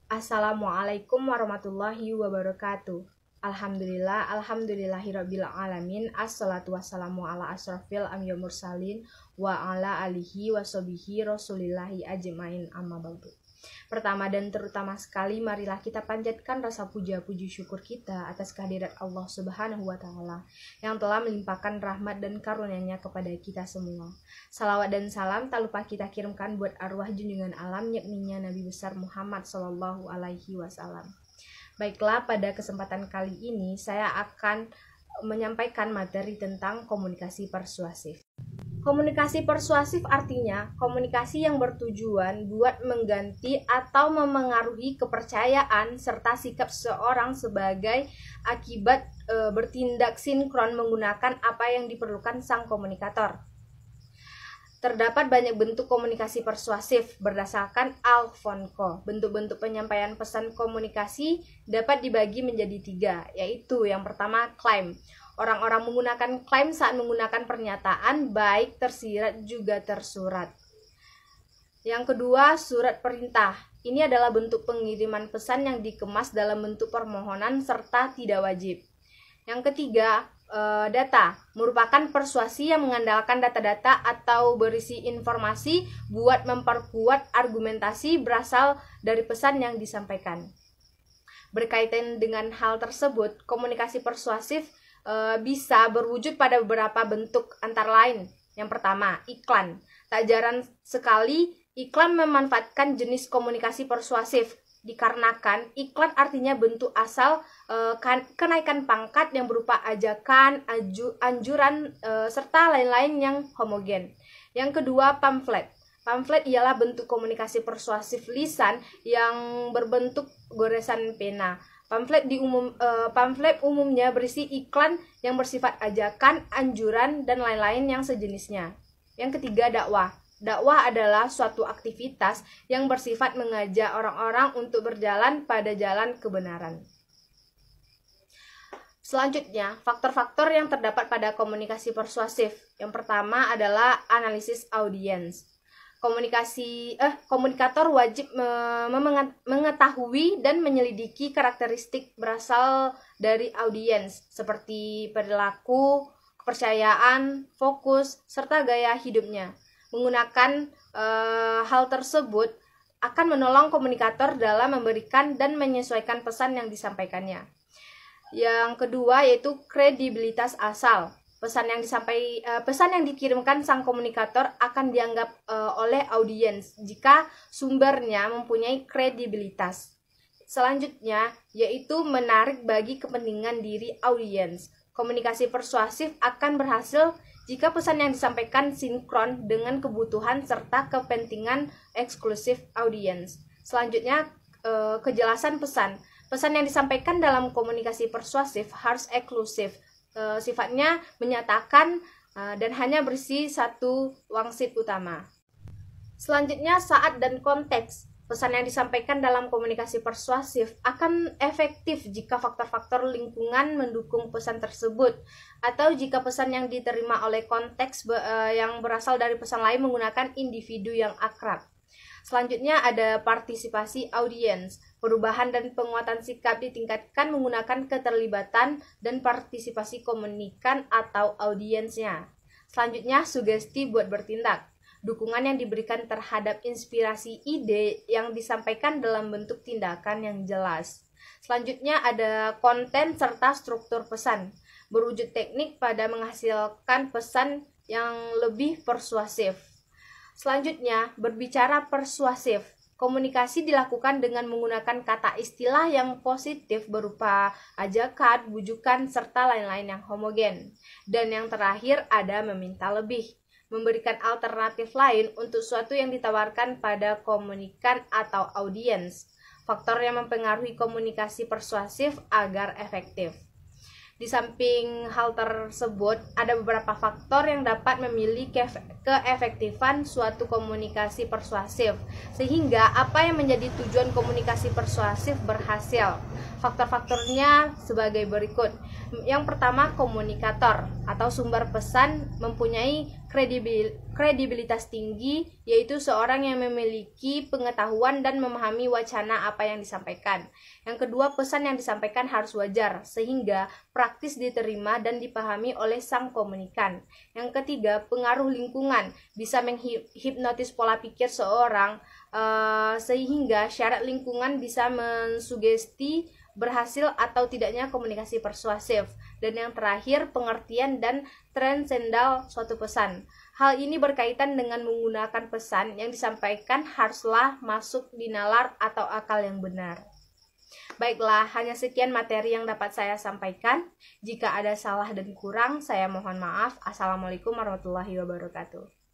Assalamualaikum warahmatullahi wabarakatuh. Alhamdulillahirabbil alamin. Assalatu wassalamu ala asrofil anbiya'i mursalin wa ala alihi washabihi rasulillahi ajmain, amma ba'du. Pertama dan terutama sekali, marilah kita panjatkan rasa puja-puji syukur kita atas kehadirat Allah Subhanahu wa Ta'ala yang telah melimpahkan rahmat dan karunia-Nya kepada kita semua. Salawat dan salam tak lupa kita kirimkan buat arwah junjungan alam, yakni Nabi besar Muhammad Sallallahu Alaihi Wasallam. Baiklah, pada kesempatan kali ini saya akan menyampaikan materi tentang komunikasi persuasif. Komunikasi persuasif artinya komunikasi yang bertujuan buat mengganti atau memengaruhi kepercayaan serta sikap seseorang sebagai akibat bertindak sinkron menggunakan apa yang diperlukan sang komunikator. Terdapat banyak bentuk komunikasi persuasif berdasarkan Al Fonco. Bentuk-bentuk penyampaian pesan komunikasi dapat dibagi menjadi 3, yaitu yang pertama klaim. Orang-orang menggunakan klaim saat menggunakan pernyataan, baik tersirat juga tersurat. Yang kedua, surat perintah. Ini adalah bentuk pengiriman pesan yang dikemas dalam bentuk permohonan serta tidak wajib. Yang ketiga, data. Merupakan persuasi yang mengandalkan data-data atau berisi informasi buat memperkuat argumentasi berasal dari pesan yang disampaikan. Berkaitan dengan hal tersebut, komunikasi persuasif bisa berwujud pada beberapa bentuk antara lain. Yang pertama, iklan. Tak jarang sekali iklan memanfaatkan jenis komunikasi persuasif, dikarenakan iklan artinya bentuk asal kenaikan pangkat yang berupa ajakan, anjuran, serta lain-lain yang homogen. Yang kedua, pamflet. Pamflet ialah bentuk komunikasi persuasif lisan yang berbentuk goresan pena. Pamflet umumnya berisi iklan yang bersifat ajakan, anjuran, dan lain-lain yang sejenisnya. Yang ketiga, dakwah. Dakwah adalah suatu aktivitas yang bersifat mengajak orang-orang untuk berjalan pada jalan kebenaran. Selanjutnya, faktor-faktor yang terdapat pada komunikasi persuasif. Yang pertama adalah analisis audiens. Komunikator wajib mengetahui dan menyelidiki karakteristik berasal dari audiens seperti perilaku, kepercayaan, fokus, serta gaya hidupnya. Menggunakan hal tersebut akan menolong komunikator dalam memberikan dan menyesuaikan pesan yang disampaikannya. Yang kedua yaitu kredibilitas asal. Pesan yang dikirimkan sang komunikator akan dianggap oleh audiens jika sumbernya mempunyai kredibilitas. Selanjutnya yaitu menarik bagi kepentingan diri audiens. Komunikasi persuasif akan berhasil jika pesan yang disampaikan sinkron dengan kebutuhan serta kepentingan eksklusif audiens. Selanjutnya, kejelasan pesan. Pesan yang disampaikan dalam komunikasi persuasif harus eksklusif. Sifatnya menyatakan dan hanya berisi satu wangsit utama. Selanjutnya, saat dan konteks. Pesan yang disampaikan dalam komunikasi persuasif akan efektif jika faktor-faktor lingkungan mendukung pesan tersebut, atau jika pesan yang diterima oleh konteks yang berasal dari pesan lain menggunakan individu yang akrab. Selanjutnya ada partisipasi audiens. Perubahan dan penguatan sikap ditingkatkan menggunakan keterlibatan dan partisipasi komunikan atau audiensnya. Selanjutnya, sugesti buat bertindak. Dukungan yang diberikan terhadap inspirasi ide yang disampaikan dalam bentuk tindakan yang jelas. Selanjutnya ada konten serta struktur pesan. Berwujud teknik pada menghasilkan pesan yang lebih persuasif. Selanjutnya, berbicara persuasif. Komunikasi dilakukan dengan menggunakan kata istilah yang positif berupa ajakan, bujukan, serta lain-lain yang homogen. Dan yang terakhir ada meminta lebih. Memberikan alternatif lain untuk sesuatu yang ditawarkan pada komunikan atau audiens. Faktor yang mempengaruhi komunikasi persuasif agar efektif. Di samping hal tersebut, ada beberapa faktor yang dapat memilih keefektifan suatu komunikasi persuasif, sehingga apa yang menjadi tujuan komunikasi persuasif berhasil. Faktor-faktornya sebagai berikut. Yang pertama, komunikator atau sumber pesan mempunyai kredibilitas tinggi, yaitu seorang yang memiliki pengetahuan dan memahami wacana apa yang disampaikan. Yang kedua, pesan yang disampaikan harus wajar sehingga praktis diterima dan dipahami oleh sang komunikan. Yang ketiga, pengaruh lingkungan bisa menghipnotis pola pikir seorang sehingga syarat lingkungan bisa mensugesti berhasil atau tidaknya komunikasi persuasif. Dan yang terakhir, pengertian dan transendal suatu pesan. Hal ini berkaitan dengan menggunakan pesan yang disampaikan haruslah masuk di nalar atau akal yang benar. Baiklah, hanya sekian materi yang dapat saya sampaikan. Jika ada salah dan kurang, saya mohon maaf. Assalamualaikum warahmatullahi wabarakatuh.